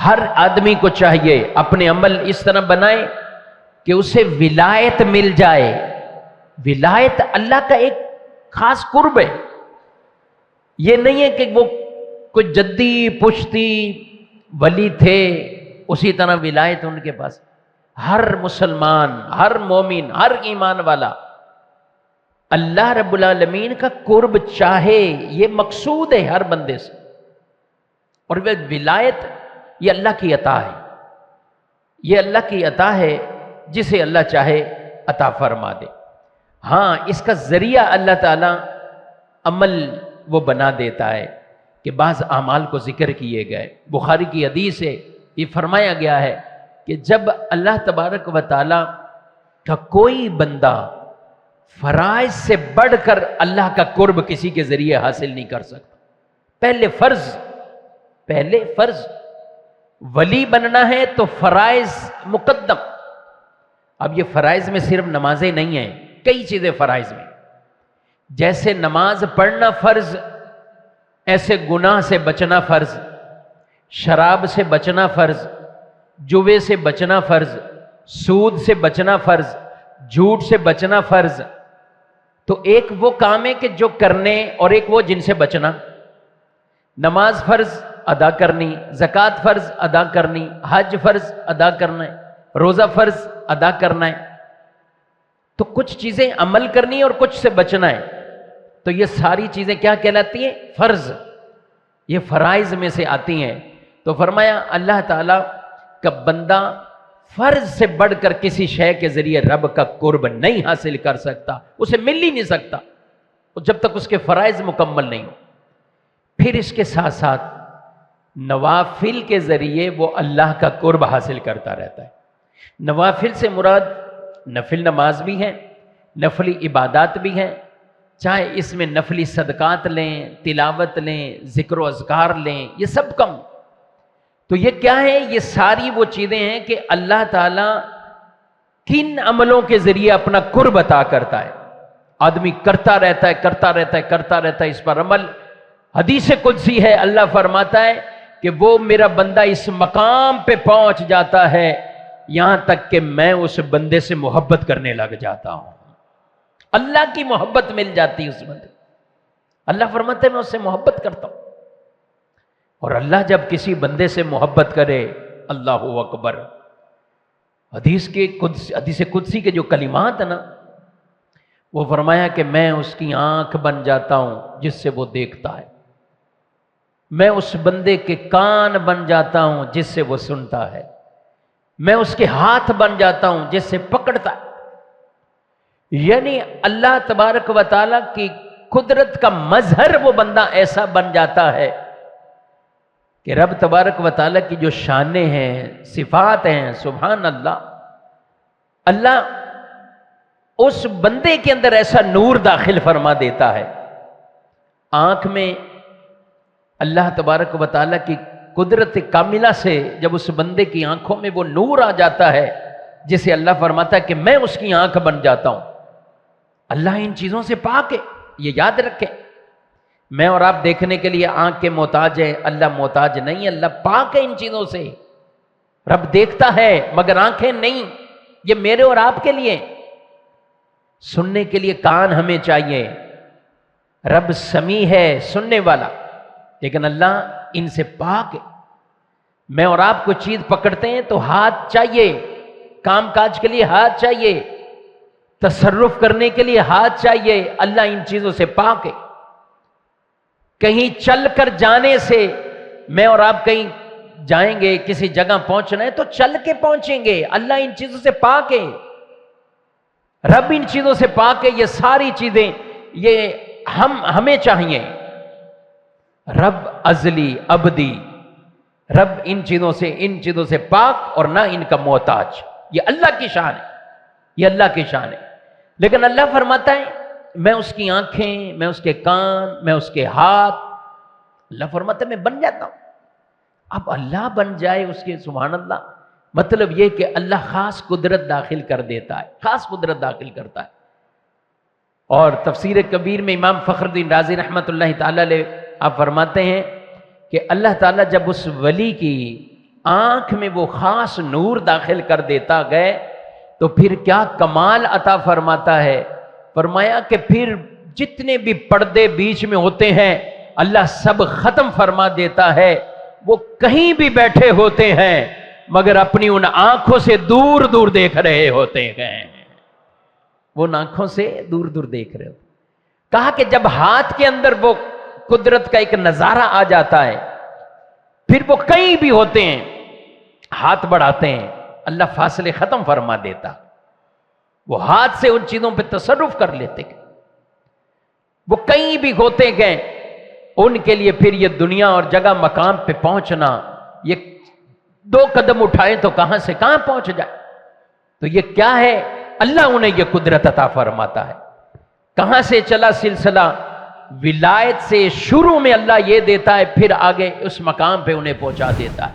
ہر آدمی کو چاہیے اپنے عمل اس طرح بنائے کہ اسے ولایت مل جائے. ولایت اللہ کا ایک خاص قرب ہے. یہ نہیں ہے کہ وہ کوئی جدی پشتی ولی تھے اسی طرح ولایت ان کے پاس. ہر مسلمان، ہر مومن، ہر ایمان والا اللہ رب العالمین کا قرب چاہے، یہ مقصود ہے ہر بندے سے. اور وہ ولایت یہ اللہ کی عطا ہے. یہ اللہ کی عطا ہے جسے اللہ چاہے عطا فرما دے. ہاں اس کا ذریعہ اللہ تعالیٰ عمل وہ بنا دیتا ہے کہ بعض اعمال کو ذکر کیے گئے. بخاری کی حدیث ہے، یہ فرمایا گیا ہے کہ جب اللہ تبارک و تعالیٰ کا کوئی بندہ فرائض سے بڑھ کر اللہ کا قرب کسی کے ذریعے حاصل نہیں کر سکتا. پہلے فرض ولی بننا ہے تو فرائض مقدم. اب یہ فرائض میں صرف نمازیں نہیں ہیں، کئی چیزیں فرائض میں. جیسے نماز پڑھنا فرض، ایسے گناہ سے بچنا فرض، شراب سے بچنا فرض، جوے سے بچنا فرض، سود سے بچنا فرض، جھوٹ سے بچنا فرض. تو ایک وہ کام ہے کہ جو کرنے، اور ایک وہ جن سے بچنا. نماز فرض ادا کرنی، زکوٰۃ فرض ادا کرنی، حج فرض ادا کرنا ہے، روزہ فرض ادا کرنا ہے. تو کچھ چیزیں عمل کرنی اور کچھ سے بچنا ہے. تو یہ ساری چیزیں کیا کہلاتی ہیں؟ فرض. یہ فرائض میں سے آتی ہیں. تو فرمایا اللہ تعالیٰ کا بندہ فرض سے بڑھ کر کسی شے کے ذریعے رب کا قرب نہیں حاصل کر سکتا، اسے مل ہی نہیں سکتا جب تک اس کے فرائض مکمل نہیں ہو. پھر اس کے ساتھ ساتھ نوافل کے ذریعے وہ اللہ کا قرب حاصل کرتا رہتا ہے. نوافل سے مراد نفل نماز بھی ہیں، نفلی عبادات بھی ہیں، چاہے اس میں نفلی صدقات لیں، تلاوت لیں، ذکر و اذکار لیں، یہ سب کم. تو یہ کیا ہے؟ یہ ساری وہ چیزیں ہیں کہ اللہ تعالیٰ کن عملوں کے ذریعے اپنا قرب عطا کرتا ہے. آدمی کرتا رہتا ہے اس پر عمل. حدیث قدسی ہے، اللہ فرماتا ہے کہ وہ میرا بندہ اس مقام پہ پہنچ جاتا ہے یہاں تک کہ میں اس بندے سے محبت کرنے لگ جاتا ہوں. اللہ کی محبت مل جاتی ہے اس بندے. اللہ فرماتا ہے میں اس سے محبت کرتا ہوں. اور اللہ جب کسی بندے سے محبت کرے، اللہ اکبر، حدیث قدسی کے جو کلمات ہیں نا، وہ فرمایا کہ میں اس کی آنکھ بن جاتا ہوں جس سے وہ دیکھتا ہے، میں اس بندے کے کان بن جاتا ہوں جس سے وہ سنتا ہے، میں اس کے ہاتھ بن جاتا ہوں جس سے پکڑتا ہے. یعنی اللہ تبارک و تعالیٰ کی قدرت کا مظہر وہ بندہ ایسا بن جاتا ہے کہ رب تبارک و تعالیٰ کی جو شانیں ہیں، صفات ہیں، سبحان اللہ، اللہ اس بندے کے اندر ایسا نور داخل فرما دیتا ہے. آنکھ میں اللہ تبارک و تعالیٰ کی قدرت کاملہ سے جب اس بندے کی آنکھوں میں وہ نور آ جاتا ہے جسے اللہ فرماتا ہے کہ میں اس کی آنکھ بن جاتا ہوں. اللہ ان چیزوں سے پاک ہے، یہ یاد رکھیں. میں اور آپ دیکھنے کے لیے آنکھ کے محتاج ہیں، اللہ محتاج نہیں، اللہ پاک ہے ان چیزوں سے. رب دیکھتا ہے مگر آنکھیں نہیں، یہ میرے اور آپ کے لیے. سننے کے لیے کان ہمیں چاہیے، رب سمیع ہے، سننے والا، لیکن اللہ ان سے پاک ہے. میں اور آپ کو چیز پکڑتے ہیں تو ہاتھ چاہیے، کام کاج کے لیے ہاتھ چاہیے، تصرف کرنے کے لیے ہاتھ چاہیے. اللہ ان چیزوں سے پاک ہے. کہیں چل کر جانے سے، میں اور آپ کہیں جائیں گے، کسی جگہ پہنچنا ہے تو چل کے پہنچیں گے. اللہ ان چیزوں سے پاک ہے، رب ان چیزوں سے پاک ہے. یہ ساری چیزیں یہ ہمیں چاہیے. رب ازلی ابدی، رب ان چیزوں سے پاک اور نہ ان کا محتاج. یہ اللہ کی شان ہے، یہ اللہ کی شان ہے. لیکن اللہ فرماتا ہے میں اس کی آنکھیں، میں اس کے کان، میں اس کے ہاتھ، اللہ فرماتا ہے میں بن جاتا ہوں. اب اللہ بن جائے اس کے، سبحان اللہ، مطلب یہ کہ اللہ خاص قدرت داخل کر دیتا ہے، خاص قدرت داخل کرتا ہے. اور تفسیر کبیر میں امام فخر الدین رازی رحمۃ اللہ تعالی علیہ آپ فرماتے ہیں کہ اللہ تعالیٰ جب اس ولی کی آنکھ میں وہ خاص نور داخل کر دیتا گئے تو پھر کیا کمال عطا فرماتا ہے. فرمایا کہ پھر جتنے بھی پردے بیچ میں ہوتے ہیں اللہ سب ختم فرما دیتا ہے. وہ کہیں بھی بیٹھے ہوتے ہیں مگر اپنی ان آنکھوں سے دور دور دیکھ رہے ہوتے ہیں. وہ آنکھوں سے دور دور دیکھ رہے ہوتے. کہا کہ جب ہاتھ کے اندر وہ قدرت کا ایک نظارہ آ جاتا ہے پھر وہ کہیں بھی ہوتے ہیں ہاتھ بڑھاتے ہیں اللہ فاصلے ختم فرما دیتا. وہ ہاتھ سے ان چیزوں پہ تصرف کر لیتے گئے. وہ کہیں بھی ہوتے گئے ان کے لیے پھر یہ دنیا اور جگہ مقام پہ پہنچنا، یہ 2 قدم اٹھائیں تو کہاں سے کہاں پہنچ جائے. تو یہ کیا ہے؟ اللہ انہیں یہ قدرت عطا فرماتا ہے. کہاں سے چلا سلسلہ؟ ولایت سے شروع میں اللہ یہ دیتا ہے پھر آگے اس مقام پہ انہیں پہنچا دیتا ہے.